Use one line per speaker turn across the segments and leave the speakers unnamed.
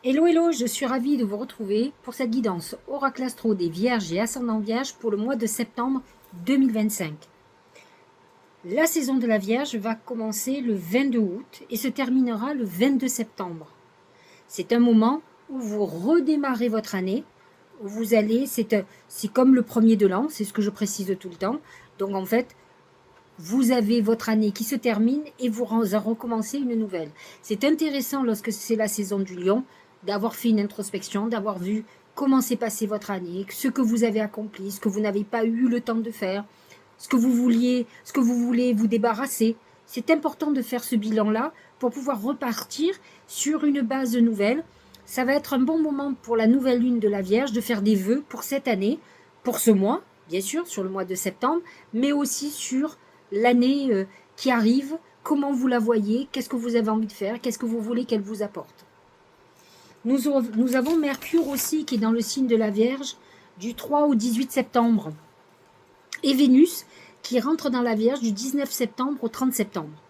Hello, hello, je suis ravie de vous retrouver pour cette guidance Oracle Astro des Vierges et Ascendant Vierge pour le mois de septembre 2025. La saison de la Vierge va commencer le 22 août et se terminera le 22 septembre. C'est un moment où vous redémarrez votre année, où vous allez, c'est comme le premier de l'an, c'est ce que je précise tout le temps. Donc en fait, vous avez votre année qui se termine et vous recommencez une nouvelle. C'est intéressant lorsque c'est la saison du Lion d'avoir fait une introspection, d'avoir vu comment s'est passée votre année, ce que vous avez accompli, ce que vous n'avez pas eu le temps de faire, ce que vous voulez vous débarrasser. C'est important de faire ce bilan-là pour pouvoir repartir sur une base nouvelle. Ça va être un bon moment pour la nouvelle lune de la Vierge de faire des vœux pour cette année, pour ce mois, bien sûr, sur le mois de septembre, mais aussi sur l'année qui arrive, comment vous la voyez, qu'est-ce que vous avez envie de faire, qu'est-ce que vous voulez qu'elle vous apporte. Nous avons Mercure aussi qui est dans le signe de la Vierge du 3 au 18 septembre et Vénus qui rentre dans la Vierge du 19 septembre au 30 septembre.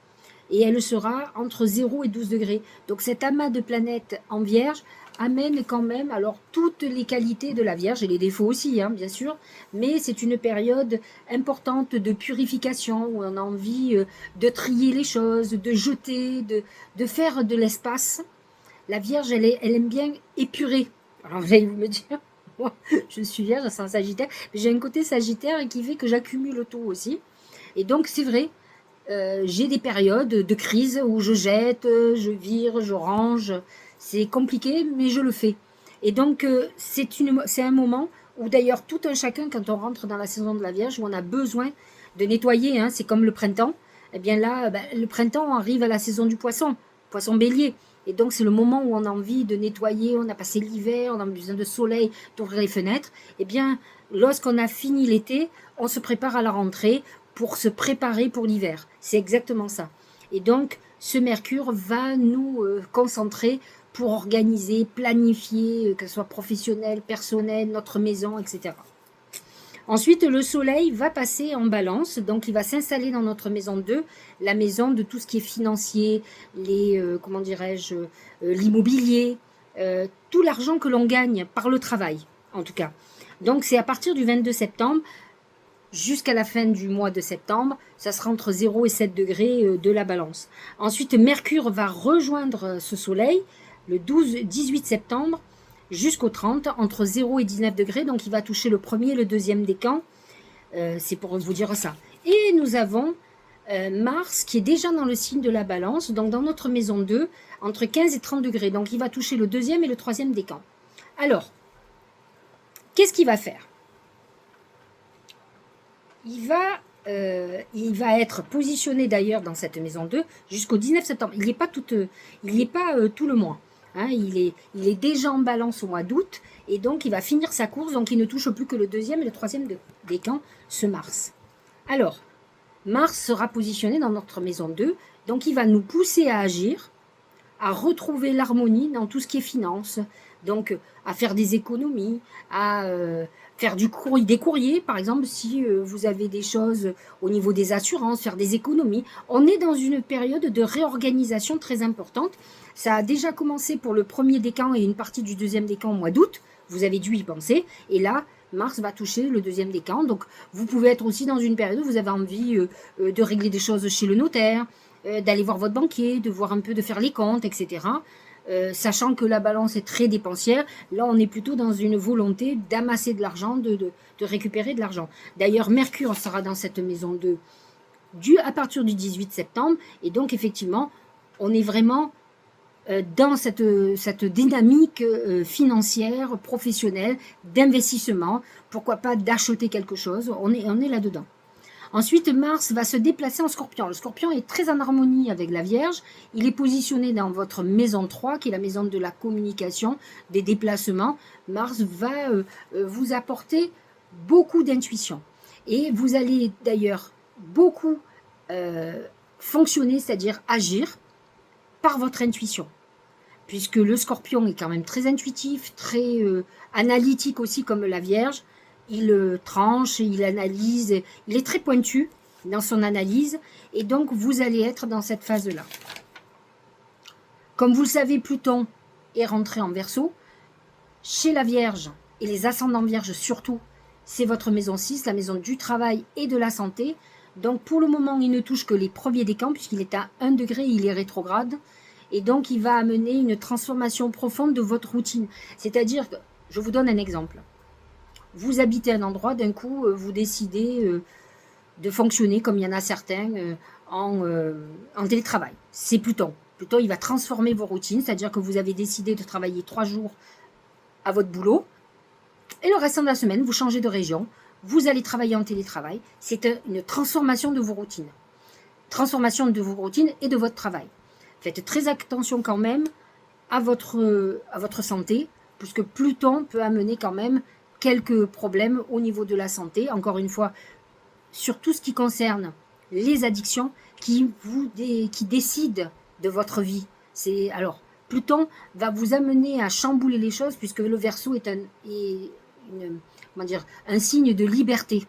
Et elle sera entre 0 et 12 degrés. Donc cet amas de planètes en Vierge amène quand même alors toutes les qualités de la Vierge et les défauts aussi, hein, bien sûr, mais c'est une période importante de purification où on a envie de trier les choses, de jeter, de faire de l'espace. La Vierge, elle aime bien épurer. Alors vous allez me dire, moi, je suis Vierge, c'est un Sagittaire, mais j'ai un côté Sagittaire qui fait que j'accumule tout aussi. Et donc c'est vrai, j'ai des périodes de crise où je jette, je vire, je range. C'est compliqué, mais je le fais. Et donc, c'est un moment où d'ailleurs tout un chacun, quand on rentre dans la saison de la Vierge, où on a besoin de nettoyer, hein, c'est comme le printemps. Eh bien là, le printemps arrive à la saison du poisson, poisson bélier. Et donc, c'est le moment où on a envie de nettoyer, on a passé l'hiver, on a besoin de soleil, d'ouvrir les fenêtres. Eh bien, lorsqu'on a fini l'été, on se prépare à la rentrée pour se préparer pour l'hiver. C'est exactement ça. Et donc, ce Mercure va nous concentrer pour organiser, planifier, que ce soit professionnel, personnel, notre maison, etc. Ensuite, le Soleil va passer en Balance, donc il va s'installer dans notre maison 2, la maison de tout ce qui est financier, comment dirais-je, l'immobilier, tout l'argent que l'on gagne par le travail, en tout cas. Donc c'est à partir du 22 septembre jusqu'à la fin du mois de septembre, ça sera entre 0 et 7 degrés de la Balance. Ensuite, Mercure va rejoindre ce Soleil le 18 septembre jusqu'au 30, entre 0 et 19 degrés, donc il va toucher le premier et le deuxième décan, c'est pour vous dire ça. Et nous avons Mars qui est déjà dans le signe de la Balance, donc dans notre maison 2, entre 15 et 30 degrés, donc il va toucher le deuxième et le troisième décan. Alors, qu'est-ce qu'il va faire ? Il va être positionné d'ailleurs dans cette maison 2 jusqu'au 19 septembre. Il n'est pas tout le mois. Hein, il est déjà en Balance au mois d'août et donc il va finir sa course, donc il ne touche plus que le deuxième et le troisième décan, ce Mars. Alors, Mars sera positionné dans notre maison 2, donc il va nous pousser à agir, à retrouver l'harmonie dans tout ce qui est finance, donc à faire des économies, à faire des courriers, par exemple, si vous avez des choses au niveau des assurances, faire des économies. On est dans une période de réorganisation très importante. Ça a déjà commencé pour le premier décan et une partie du deuxième décan au mois d'août. Vous avez dû y penser. Et là, Mars va toucher le deuxième décan. Donc, vous pouvez être aussi dans une période où vous avez envie de régler des choses chez le notaire, d'aller voir votre banquier, de voir un peu, de faire les comptes, etc. Sachant que la Balance est très dépensière, là on est plutôt dans une volonté d'amasser de l'argent, de récupérer de l'argent. D'ailleurs, Mercure sera dans cette maison 2 à partir du 18 septembre, et donc effectivement, on est vraiment dans cette dynamique financière, professionnelle, d'investissement, pourquoi pas d'acheter quelque chose, on est là-dedans. Ensuite, Mars va se déplacer en Scorpion. Le Scorpion est très en harmonie avec la Vierge. Il est positionné dans votre maison 3, qui est la maison de la communication, des déplacements. Mars va vous apporter beaucoup d'intuition. Et vous allez d'ailleurs beaucoup fonctionner, c'est-à-dire agir par votre intuition. Puisque le Scorpion est quand même très intuitif, très analytique aussi comme la Vierge. Il tranche, il analyse, il est très pointu dans son analyse, et donc vous allez être dans cette phase-là. Comme vous le savez, Pluton est rentré en Verseau. Chez la Vierge et les ascendants Vierges surtout, c'est votre maison 6, la maison du travail et de la santé. Donc pour le moment, il ne touche que les premiers décans puisqu'il est à 1 degré, il est rétrograde. Et donc il va amener une transformation profonde de votre routine. C'est-à-dire que, je vous donne un exemple. Vous habitez un endroit, d'un coup, vous décidez de fonctionner comme il y en a certains en télétravail. C'est Pluton. Pluton, il va transformer vos routines, c'est-à-dire que vous avez décidé de travailler 3 jours à votre boulot, et le restant de la semaine, vous changez de région, vous allez travailler en télétravail. C'est une transformation de vos routines. Transformation de vos routines et de votre travail. Faites très attention quand même à votre santé, puisque Pluton peut amener quand même quelques problèmes au niveau de la santé. Encore une fois, sur tout ce qui concerne les addictions qui décident de votre vie. Alors, Pluton va vous amener à chambouler les choses puisque le Verseau est un signe de liberté.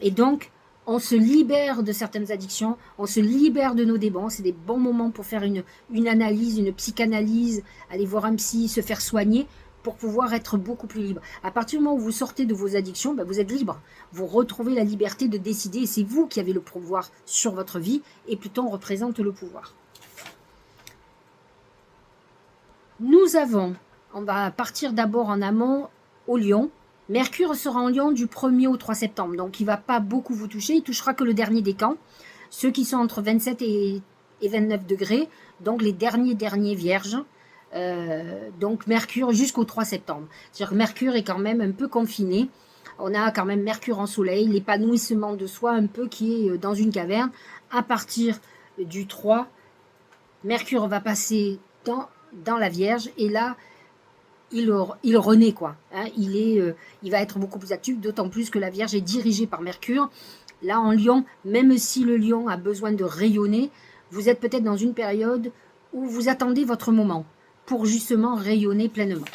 Et donc, on se libère de certaines addictions, on se libère de nos débats. C'est des bons moments pour faire une analyse, une psychanalyse, aller voir un psy, se faire soigner pour pouvoir être beaucoup plus libre. À partir du moment où vous sortez de vos addictions, vous êtes libre. Vous retrouvez la liberté de décider et c'est vous qui avez le pouvoir sur votre vie et Pluton représente le pouvoir. On va partir d'abord en amont au Lion. Mercure sera en Lion du 1er au 3 septembre, donc il ne va pas beaucoup vous toucher, il touchera que le dernier décan, ceux qui sont entre 27 et 29 degrés, donc les derniers vierges, donc Mercure jusqu'au 3 septembre. C'est-à-dire que Mercure est quand même un peu confiné, on a quand même Mercure en soleil, l'épanouissement de soi un peu qui est dans une caverne. À partir du 3, Mercure va passer dans la Vierge et là, il renaît quoi. Il va être beaucoup plus actif, d'autant plus que la Vierge est dirigée par Mercure. Là en Lion, même si le Lion a besoin de rayonner, vous êtes peut-être dans une période où vous attendez votre moment pour justement rayonner pleinement.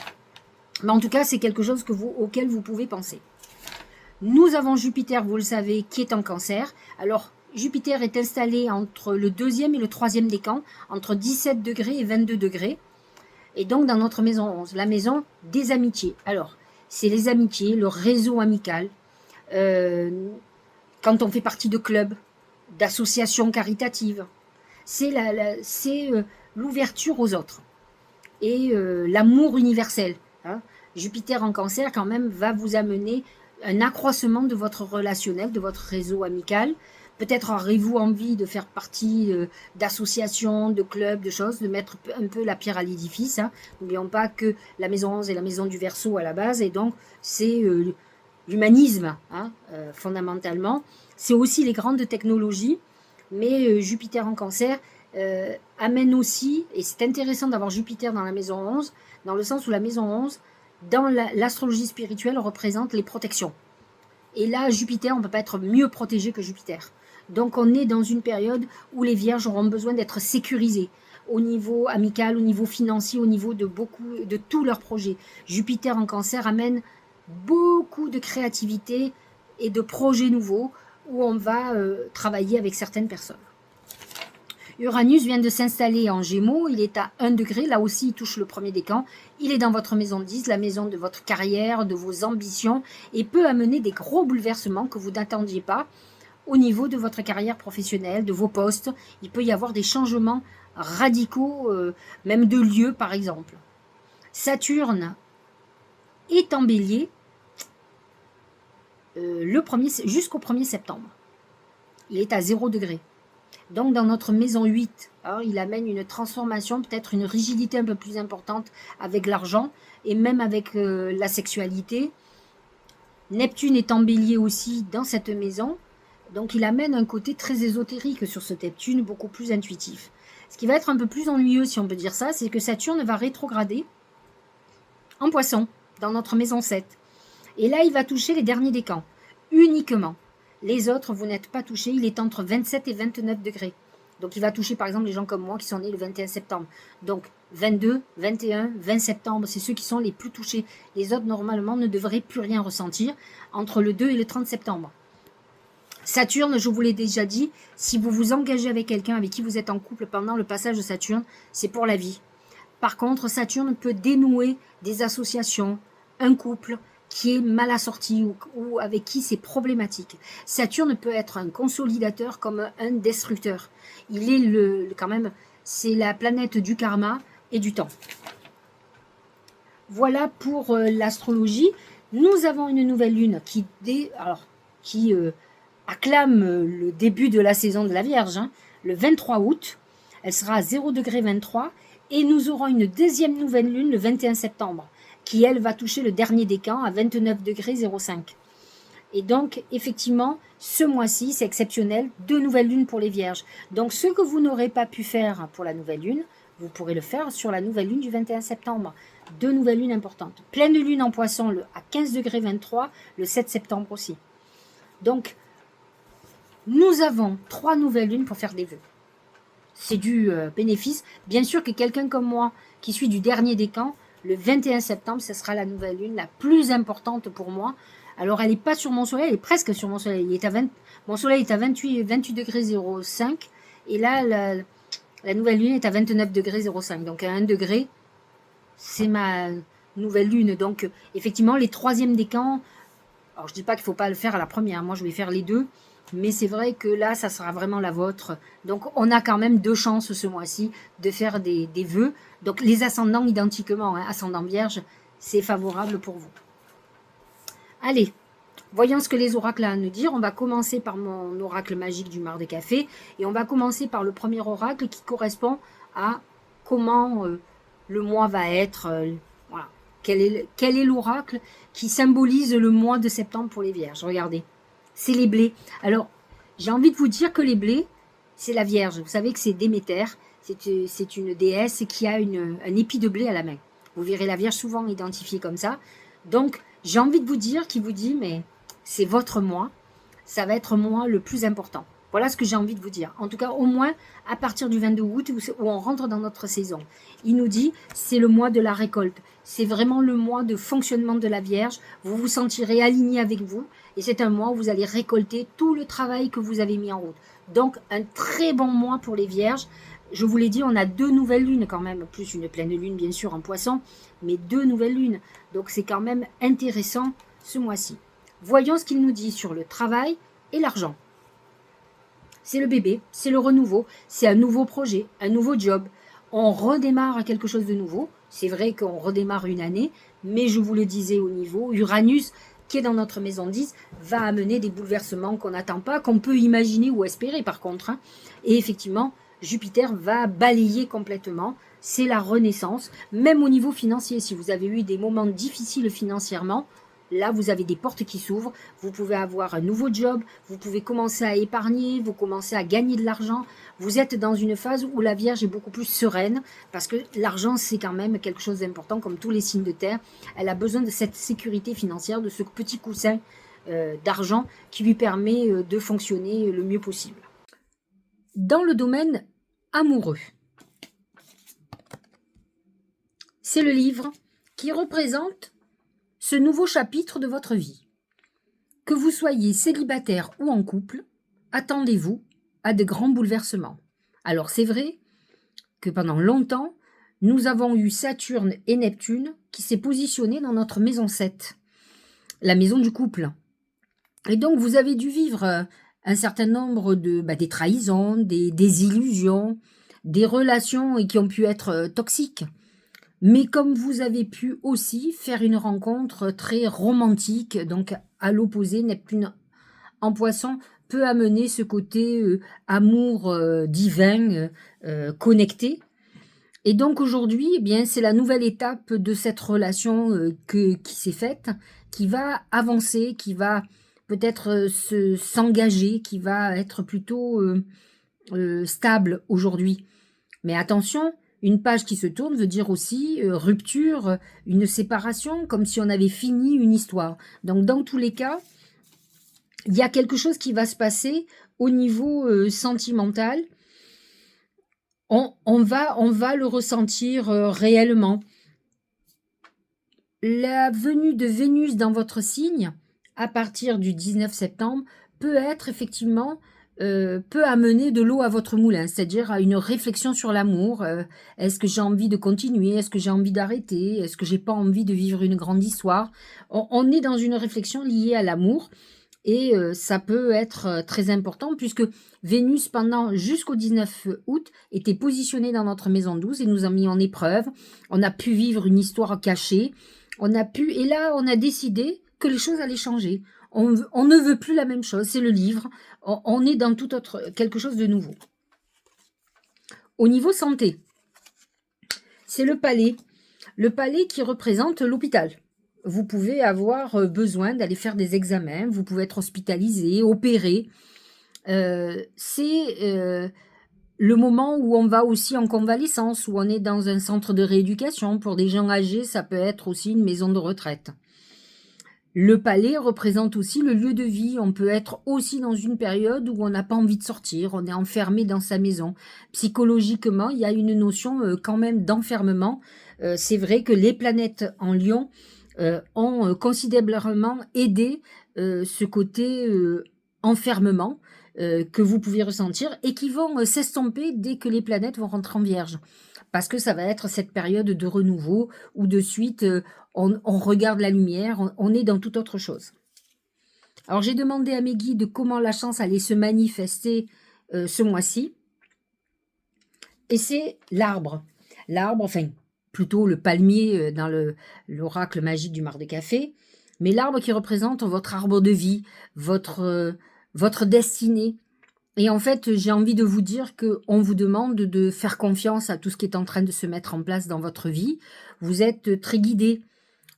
Mais en tout cas, c'est quelque chose auquel vous pouvez penser. Nous avons Jupiter, vous le savez, qui est en Cancer. Alors, Jupiter est installé entre le 2e et le 3e décan, entre 17 degrés et 22 degrés. Et donc, dans notre maison 11, la maison des amitiés. Alors, c'est les amitiés, le réseau amical. Quand on fait partie de clubs, d'associations caritatives. C'est l'ouverture aux autres. Et l'amour universel. Jupiter en Cancer, quand même, va vous amener un accroissement de votre relationnel, de votre réseau amical. Peut-être aurez-vous envie de faire partie d'associations, de clubs, de choses, de mettre un peu la pierre à l'édifice. N'oublions pas que la maison 11 est la maison du Verseau à la base, et donc c'est l'humanisme, fondamentalement. C'est aussi les grandes technologies, mais Jupiter en Cancer amène aussi, et c'est intéressant d'avoir Jupiter dans la maison 11, dans le sens où la maison 11, dans l'astrologie spirituelle, représente les protections. Et là, Jupiter, on ne peut pas être mieux protégé que Jupiter. Donc on est dans une période où les vierges auront besoin d'être sécurisées au niveau amical, au niveau financier, au niveau de tous leurs projets. Jupiter en Cancer amène beaucoup de créativité et de projets nouveaux où on va travailler avec certaines personnes. Uranus vient de s'installer en Gémeaux, il est à 1 degré, là aussi il touche le premier décan, il est dans votre maison 10, la maison de votre carrière, de vos ambitions, et peut amener des gros bouleversements que vous n'attendiez pas au niveau de votre carrière professionnelle, de vos postes. Il peut y avoir des changements radicaux, même de lieu par exemple. Saturne est en Bélier jusqu'au 1er septembre. Il est à 0 degré. Donc dans notre maison 8, il amène une transformation, peut-être une rigidité un peu plus importante avec l'argent et même avec la sexualité. Neptune est en Bélier aussi dans cette maison, donc il amène un côté très ésotérique sur ce Neptune, beaucoup plus intuitif. Ce qui va être un peu plus ennuyeux, si on peut dire ça, c'est que Saturne va rétrograder en Poisson, dans notre maison 7. Et là, il va toucher les derniers décans, uniquement. Les autres, vous n'êtes pas touchés, il est entre 27 et 29 degrés. Donc il va toucher par exemple les gens comme moi qui sont nés le 21 septembre. Donc 22, 21, 20 septembre, c'est ceux qui sont les plus touchés. Les autres, normalement, ne devraient plus rien ressentir entre le 2 et le 30 septembre. Saturne, je vous l'ai déjà dit, si vous vous engagez avec quelqu'un avec qui vous êtes en couple pendant le passage de Saturne, c'est pour la vie. Par contre, Saturne peut dénouer des associations, un couple qui est mal assorti ou avec qui c'est problématique. Saturne peut être un consolidateur comme un destructeur. Il est quand même, c'est la planète du karma et du temps. Voilà pour l'astrologie. Nous avons une nouvelle lune qui acclame le début de la saison de la Vierge, hein, le 23 août. Elle sera à 0 degré 23. Et nous aurons une deuxième nouvelle lune le 21 septembre, qui, elle, va toucher le dernier décan à 29 degrés 05. Et donc, effectivement, ce mois-ci, c'est exceptionnel, 2 nouvelles lunes pour les Vierges. Donc, ce que vous n'aurez pas pu faire pour la nouvelle lune, vous pourrez le faire sur la nouvelle lune du 21 septembre. 2 nouvelles lunes importantes. Pleine lune en poisson à 15 degrés 23, le 7 septembre aussi. Donc, nous avons 3 nouvelles lunes pour faire des vœux. C'est du bénéfice. Bien sûr que quelqu'un comme moi, qui suis du dernier décan, le 21 septembre, ce sera la nouvelle lune la plus importante pour moi. Alors, elle n'est pas sur mon soleil, elle est presque sur mon soleil. Mon soleil est à 28 degrés 05. Et là, la nouvelle lune est à 29 degrés 05. Donc, à 1 degré, c'est ma nouvelle lune. Donc, effectivement, les troisièmes décans, alors je ne dis pas qu'il ne faut pas le faire à la première. Moi, je vais faire les deux. Mais c'est vrai que là, ça sera vraiment la vôtre. Donc, on a quand même 2 chances ce mois-ci de faire des vœux. Donc, les ascendants identiquement, hein, ascendant vierge, c'est favorable pour vous. Allez, voyons ce que les oracles ont à nous dire. On va commencer par mon oracle magique du mar de café. Et on va commencer par le premier oracle qui correspond à comment le mois va être. Voilà. Quel est l'oracle qui symbolise le mois de septembre pour les vierges? Regardez. C'est les blés. Alors, j'ai envie de vous dire que les blés, c'est la Vierge. Vous savez que c'est Déméter, c'est une déesse qui a un épi de blé à la main. Vous verrez la Vierge souvent identifiée comme ça. Donc, j'ai envie de vous dire, qui vous dit, mais c'est votre mois, ça va être moi le plus important. Voilà ce que j'ai envie de vous dire. En tout cas, au moins, à partir du 22 août, où on rentre dans notre saison. Il nous dit, c'est le mois de la récolte. C'est vraiment le mois de fonctionnement de la Vierge. Vous vous sentirez aligné avec vous. Et c'est un mois où vous allez récolter tout le travail que vous avez mis en route. Donc, un très bon mois pour les Vierges. Je vous l'ai dit, on a 2 nouvelles lunes quand même, plus une pleine lune, bien sûr, en poisson, mais 2 nouvelles lunes. Donc, c'est quand même intéressant ce mois-ci. Voyons ce qu'il nous dit sur le travail et l'argent. C'est le bébé, c'est le renouveau, c'est un nouveau projet, un nouveau job. On redémarre à quelque chose de nouveau. C'est vrai qu'on redémarre une année, mais je vous le disais au niveau, Uranus, qui est dans notre maison 10, va amener des bouleversements qu'on n'attend pas, qu'on peut imaginer ou espérer par contre. Hein. Et effectivement, Jupiter va balayer complètement. C'est la renaissance, même au niveau financier. Si vous avez eu des moments difficiles financièrement, là, vous avez des portes qui s'ouvrent, vous pouvez avoir un nouveau job, vous pouvez commencer à épargner, vous commencez à gagner de l'argent. Vous êtes dans une phase où la Vierge est beaucoup plus sereine, parce que l'argent, c'est quand même quelque chose d'important, comme tous les signes de terre. Elle a besoin de cette sécurité financière, de ce petit coussin d'argent qui lui permet de fonctionner le mieux possible. Dans le domaine amoureux, c'est le livre qui représente ce nouveau chapitre de votre vie. Que vous soyez célibataire ou en couple, attendez-vous à de grands bouleversements. Alors c'est vrai que pendant longtemps, nous avons eu Saturne et Neptune qui s'est positionné dans notre maison 7, la maison du couple. Et donc vous avez dû vivre un certain nombre des trahisons, des illusions, des relations qui ont pu être toxiques. Mais comme vous avez pu aussi faire une rencontre très romantique, donc à l'opposé, Neptune en poisson peut amener ce côté amour divin, connecté. Et donc aujourd'hui, eh bien, c'est la nouvelle étape de cette relation qui s'est faite, qui va avancer, qui va peut-être s'engager, qui va être plutôt stable aujourd'hui. Mais attention, une page qui se tourne veut dire aussi rupture, une séparation, comme si on avait fini une histoire. Donc dans tous les cas, il y a quelque chose qui va se passer au niveau sentimental. On va le ressentir réellement. La venue de Vénus dans votre signe, à partir du 19 septembre, peut être effectivement peut amener de l'eau à votre moulin, c'est-à-dire à une réflexion sur l'amour. Est-ce que j'ai envie de continuer? Est-ce que j'ai envie d'arrêter? Est-ce que j'ai pas envie de vivre une grande histoire? On est dans une réflexion liée à l'amour et ça peut être très important puisque Vénus, pendant jusqu'au 19 août, était positionnée dans notre maison 12 et nous a mis en épreuve. On a pu vivre une histoire cachée. Et là, on a décidé que les choses allaient changer. On ne veut plus la même chose, c'est le livre. On est dans tout autre, quelque chose de nouveau. Au niveau santé, c'est le palais. Le palais qui représente l'hôpital. Vous pouvez avoir besoin d'aller faire des examens, vous pouvez être hospitalisé, opéré. C'est le moment où on va aussi en convalescence, où on est dans un centre de rééducation. Pour des gens âgés, ça peut être aussi une maison de retraite. Le palais représente aussi le lieu de vie. On peut être aussi dans une période où on n'a pas envie de sortir, on est enfermé dans sa maison. Psychologiquement, il y a une notion quand même d'enfermement. C'est vrai que les planètes en Lion ont considérablement aidé ce côté enfermement que vous pouvez ressentir et qui vont s'estomper dès que les planètes vont rentrer en Vierge. Parce que ça va être cette période de renouveau où de suite on regarde la lumière, on est dans toute autre chose. Alors j'ai demandé à mes guides comment la chance allait se manifester ce mois-ci. Et c'est l'arbre. L'arbre, enfin plutôt le palmier dans l'oracle magique du mar de café. Mais l'arbre qui représente votre arbre de vie, votre destinée. Et en fait, j'ai envie de vous dire qu'on vous demande de faire confiance à tout ce qui est en train de se mettre en place dans votre vie. Vous êtes très guidé.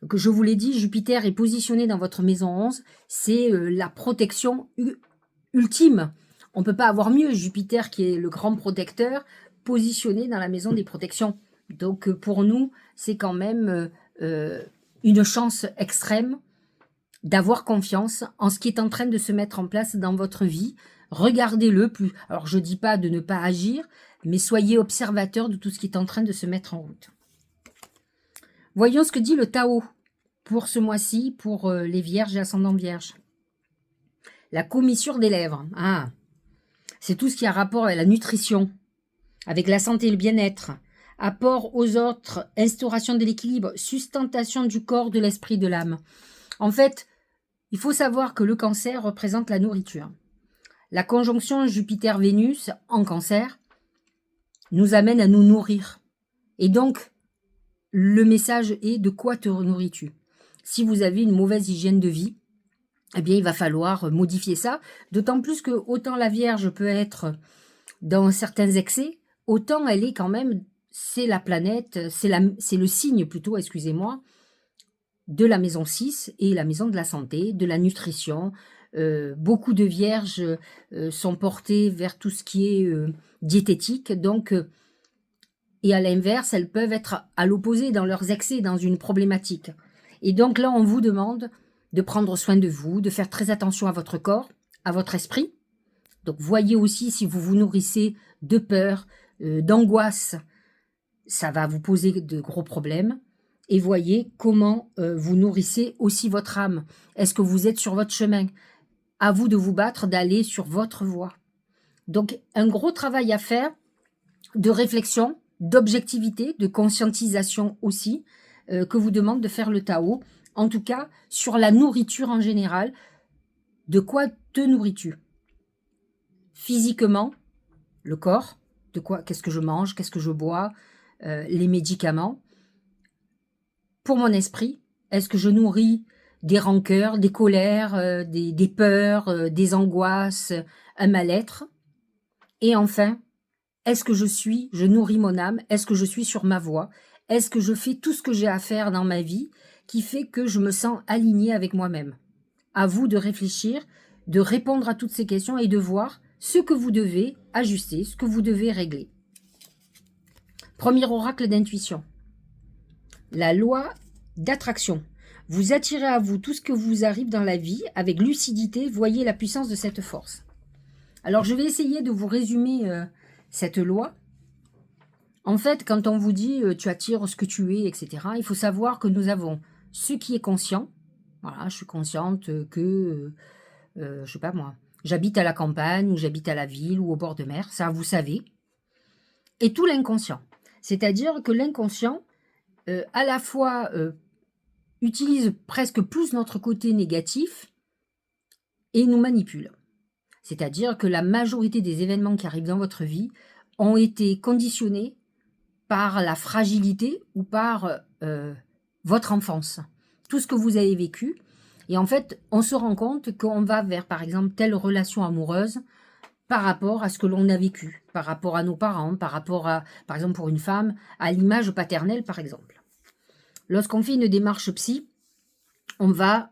Que je vous l'ai dit, Jupiter est positionné dans votre maison 11. C'est la protection ultime. On ne peut pas avoir mieux. Jupiter, qui est le grand protecteur, positionné dans la maison des protections. Donc pour nous, c'est quand même une chance extrême d'avoir confiance en ce qui est en train de se mettre en place dans votre vie. Regardez-le plus. Alors, je ne dis pas de ne pas agir, mais soyez observateur de tout ce qui est en train de se mettre en route. Voyons ce que dit le Tao pour ce mois-ci, pour les vierges et ascendants vierges. La commissure des lèvres. Ah, c'est tout ce qui a rapport avec la nutrition, avec la santé et le bien-être. Apport aux autres, instauration de l'équilibre, sustentation du corps, de l'esprit, de l'âme. En fait, il faut savoir que le cancer représente la nourriture. La conjonction Jupiter-Vénus en cancer nous amène à nous nourrir. Et donc, le message est de quoi te nourris-tu? Si vous avez une mauvaise hygiène de vie, eh bien, il va falloir modifier ça. D'autant plus que autant la Vierge peut être dans certains excès, autant elle est quand même, c'est la planète, c'est le signe plutôt, excusez-moi, de la maison 6 et la maison de la santé, de la nutrition. Beaucoup de vierges sont portées vers tout ce qui est diététique, donc, et à l'inverse, elles peuvent être à l'opposé dans leurs excès, dans une problématique. Et donc là, on vous demande de prendre soin de vous, de faire très attention à votre corps, à votre esprit. Donc voyez aussi si vous vous nourrissez de peur, d'angoisse, ça va vous poser de gros problèmes. Et voyez comment vous nourrissez aussi votre âme. Est-ce que vous êtes sur votre chemin? À vous de vous battre, d'aller sur votre voie. Donc, un gros travail à faire de réflexion, d'objectivité, de conscientisation aussi, que vous demande de faire le Tao. En tout cas, sur la nourriture en général. De quoi te nourris-tu? Physiquement, le corps, de quoi, qu'est-ce que je mange, qu'est-ce que je bois, les médicaments. Pour mon esprit, est-ce que je nourris des rancœurs, des colères, des peurs, des angoisses, un mal-être? Et enfin, est-ce que je nourris mon âme? Est-ce que je suis sur ma voie? Est-ce que je fais tout ce que j'ai à faire dans ma vie qui fait que je me sens alignée avec moi-même? À vous de réfléchir, de répondre à toutes ces questions et de voir ce que vous devez ajuster, ce que vous devez régler. Premier oracle d'intuition. La loi d'attraction. Vous attirez à vous tout ce que vous arrive dans la vie avec lucidité. Voyez la puissance de cette force. Alors, je vais essayer de vous résumer cette loi. En fait, quand on vous dit tu attires ce que tu es, etc., il faut savoir que nous avons ce qui est conscient. Voilà, je suis consciente que, je sais pas moi, J'habite à la campagne, ou j'habite à la ville, ou au bord de mer, ça vous savez. Et tout l'inconscient. C'est-à-dire que l'inconscient, à la fois, utilise presque plus notre côté négatif et nous manipule. C'est-à-dire que la majorité des événements qui arrivent dans votre vie ont été conditionnés par la fragilité ou par votre enfance. Tout ce que vous avez vécu. Et en fait, on se rend compte qu'on va vers, par exemple, telle relation amoureuse par rapport à ce que l'on a vécu, par rapport à nos parents, par rapport à, par exemple, pour une femme, à l'image paternelle, par exemple. Lorsqu'on fait une démarche psy, on va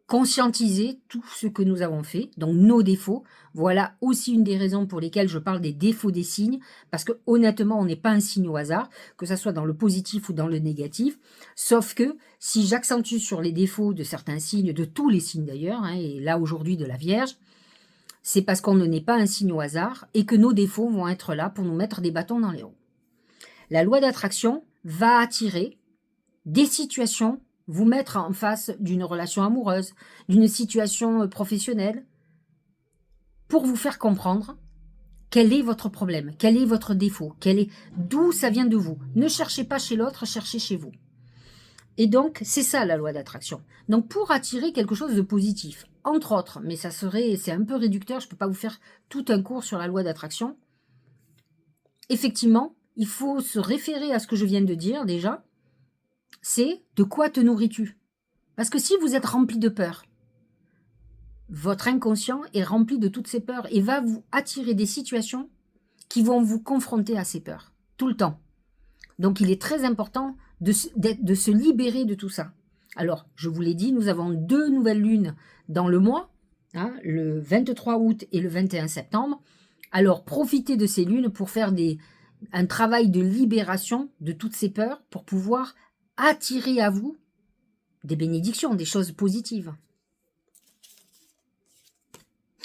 conscientiser tout ce que nous avons fait, donc nos défauts. Voilà aussi une des raisons pour lesquelles je parle des défauts des signes, parce que honnêtement, on n'est pas un signe au hasard, que ce soit dans le positif ou dans le négatif, sauf que si j'accentue sur les défauts de certains signes, de tous les signes d'ailleurs, hein, et là aujourd'hui de la Vierge, c'est parce qu'on ne n'est pas un signe au hasard et que nos défauts vont être là pour nous mettre des bâtons dans les roues. La loi d'attraction va attirer des situations, vous mettre en face d'une relation amoureuse, d'une situation professionnelle, pour vous faire comprendre quel est votre problème, quel est votre défaut, d'où ça vient de vous. Ne cherchez pas chez l'autre, cherchez chez vous. Et donc, c'est ça la loi d'attraction. Donc, pour attirer quelque chose de positif, entre autres, mais c'est un peu réducteur, je ne peux pas vous faire tout un cours sur la loi d'attraction. Effectivement, il faut se référer à ce que je viens de dire déjà, c'est de quoi te nourris-tu? Parce que si vous êtes rempli de peur, votre inconscient est rempli de toutes ces peurs et va vous attirer des situations qui vont vous confronter à ces peurs, tout le temps. Donc il est très important de se libérer de tout ça. Alors, je vous l'ai dit, nous avons 2 nouvelles lunes dans le mois, hein, le 23 août et le 21 septembre. Alors, profitez de ces lunes pour faire un travail de libération de toutes ces peurs pour pouvoir attirer à vous des bénédictions, des choses positives.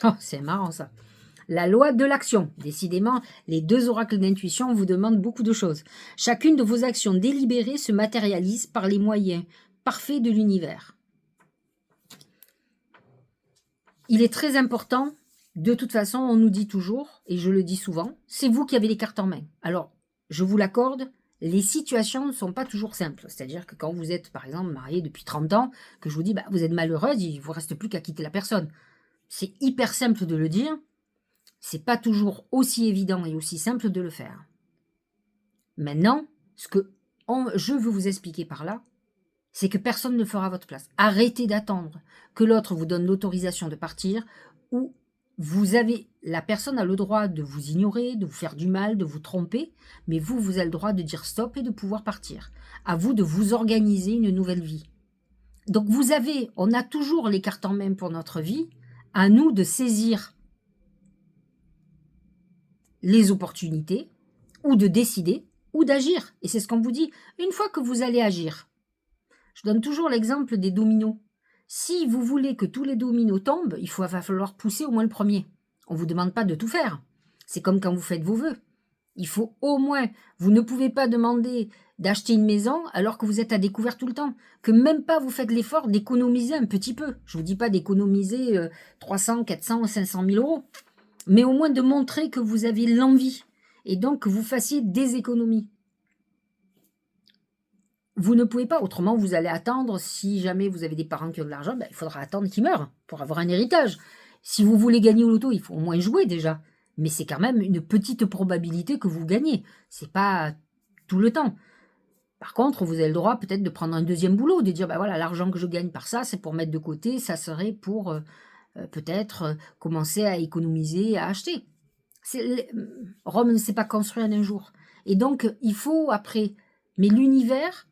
Oh, c'est marrant ça. La loi de l'action. Décidément, les 2 oracles d'intuition vous demandent beaucoup de choses. Chacune de vos actions délibérées se matérialise par les moyens parfaits de l'univers. Il est très important, de toute façon, on nous dit toujours, et je le dis souvent, c'est vous qui avez les cartes en main. Alors, je vous l'accorde, les situations ne sont pas toujours simples. C'est-à-dire que quand vous êtes, par exemple, marié depuis 30 ans, que je vous dis, vous êtes malheureuse, il ne vous reste plus qu'à quitter la personne. C'est hyper simple de le dire, c'est pas toujours aussi évident et aussi simple de le faire. Maintenant, ce que je veux vous expliquer par là, c'est que personne ne le fera à votre place. Arrêtez d'attendre que l'autre vous donne l'autorisation de partir, ou la personne a le droit de vous ignorer, de vous faire du mal, de vous tromper, mais vous avez le droit de dire stop et de pouvoir partir. À vous de vous organiser une nouvelle vie. Donc on a toujours les cartes en main pour notre vie, à nous de saisir les opportunités, ou de décider, ou d'agir. Et c'est ce qu'on vous dit. Une fois que vous allez agir, je donne toujours l'exemple des dominos. Si vous voulez que tous les dominos tombent, va falloir pousser au moins le premier. On ne vous demande pas de tout faire. C'est comme quand vous faites vos vœux. Il faut au moins, vous ne pouvez pas demander d'acheter une maison alors que vous êtes à découvert tout le temps. Que même pas vous faites l'effort d'économiser un petit peu. Je ne vous dis pas d'économiser 300, 400, 500 000 euros. Mais au moins de montrer que vous avez l'envie. Et donc que vous fassiez des économies. Vous ne pouvez pas, autrement vous allez attendre, si jamais vous avez des parents qui ont de l'argent, il faudra attendre qu'ils meurent pour avoir un héritage. Si vous voulez gagner au loto, il faut au moins jouer déjà. Mais c'est quand même une petite probabilité que vous gagnez. C'est pas tout le temps. Par contre, vous avez le droit peut-être de prendre un deuxième boulot, de dire, voilà, l'argent que je gagne par ça, c'est pour mettre de côté, ça serait pour peut-être commencer à économiser, à acheter. Rome ne s'est pas construit en un jour. Et donc, il faut après... Mais l'univers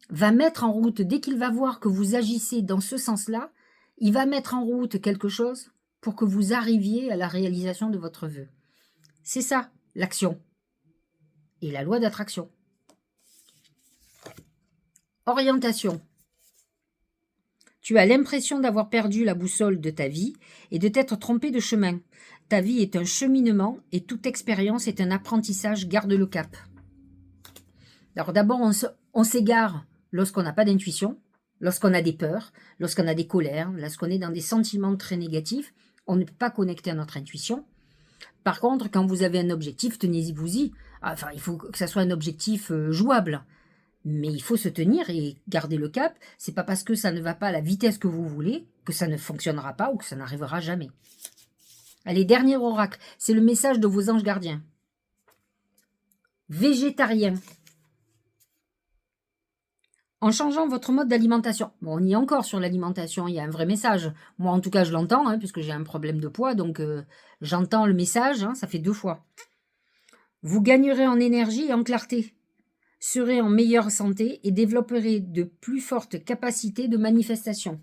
va mettre en route, dès qu'il va voir que vous agissez dans ce sens-là, il va mettre en route quelque chose pour que vous arriviez à la réalisation de votre vœu. C'est ça, l'action. Et la loi d'attraction. Orientation. Tu as l'impression d'avoir perdu la boussole de ta vie et de t'être trompé de chemin. Ta vie est un cheminement et toute expérience est un apprentissage, garde le cap. Alors d'abord, on s'égare lorsqu'on n'a pas d'intuition, lorsqu'on a des peurs, lorsqu'on a des colères, lorsqu'on est dans des sentiments très négatifs. On ne peut pas connecter à notre intuition. Par contre, quand vous avez un objectif, tenez-vous-y. Enfin, il faut que ça soit un objectif jouable. Mais il faut se tenir et garder le cap. C'est pas parce que ça ne va pas à la vitesse que vous voulez que ça ne fonctionnera pas ou que ça n'arrivera jamais. Allez, dernier oracle. C'est le message de vos anges gardiens. Végétarien. En changeant votre mode d'alimentation. Bon, on y est encore sur l'alimentation, il y a un vrai message. Moi, en tout cas, je l'entends, puisque j'ai un problème de poids, donc j'entends le message, ça fait 2 fois. Vous gagnerez en énergie et en clarté, serez en meilleure santé et développerez de plus fortes capacités de manifestation.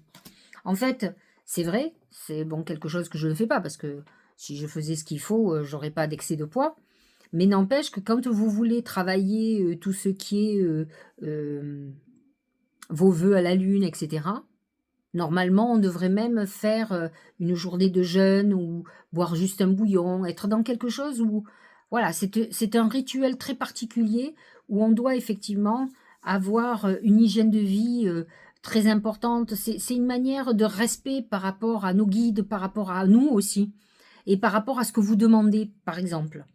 En fait, c'est vrai, c'est bon quelque chose que je ne fais pas, parce que si je faisais ce qu'il faut, j'aurais pas d'excès de poids. Mais n'empêche que quand vous voulez travailler tout ce qui est vos vœux à la lune, etc., normalement, on devrait même faire une journée de jeûne ou boire juste un bouillon, être dans quelque chose où, voilà, c'est un rituel très particulier où on doit effectivement avoir une hygiène de vie très importante. C'est une manière de respect par rapport à nos guides, par rapport à nous aussi, et par rapport à ce que vous demandez, par exemple.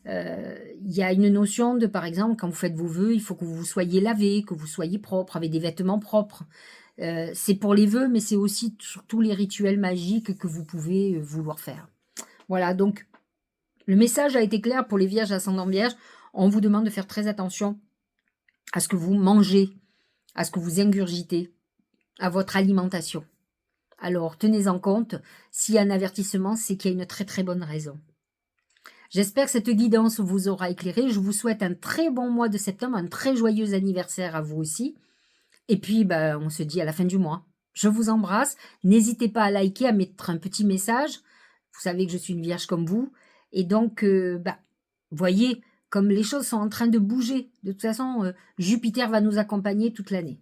Il y a une notion de, par exemple, quand vous faites vos vœux, il faut que vous soyez lavé, que vous soyez propre, avec des vêtements propres. C'est pour les vœux, mais c'est aussi sur tous les rituels magiques que vous pouvez vouloir faire. Voilà, donc le message a été clair pour les vierges ascendant vierge. On vous demande de faire très attention à ce que vous mangez, à ce que vous ingurgitez, à votre alimentation. Alors, tenez-en compte, s'il y a un avertissement, c'est qu'il y a une très très bonne raison. J'espère que cette guidance vous aura éclairé. Je vous souhaite un très bon mois de septembre, un très joyeux anniversaire à vous aussi. Et puis, on se dit à la fin du mois. Je vous embrasse. N'hésitez pas à liker, à mettre un petit message. Vous savez que je suis une vierge comme vous. Et donc, voyez, comme les choses sont en train de bouger. De toute façon, Jupiter va nous accompagner toute l'année.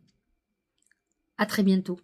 À très bientôt.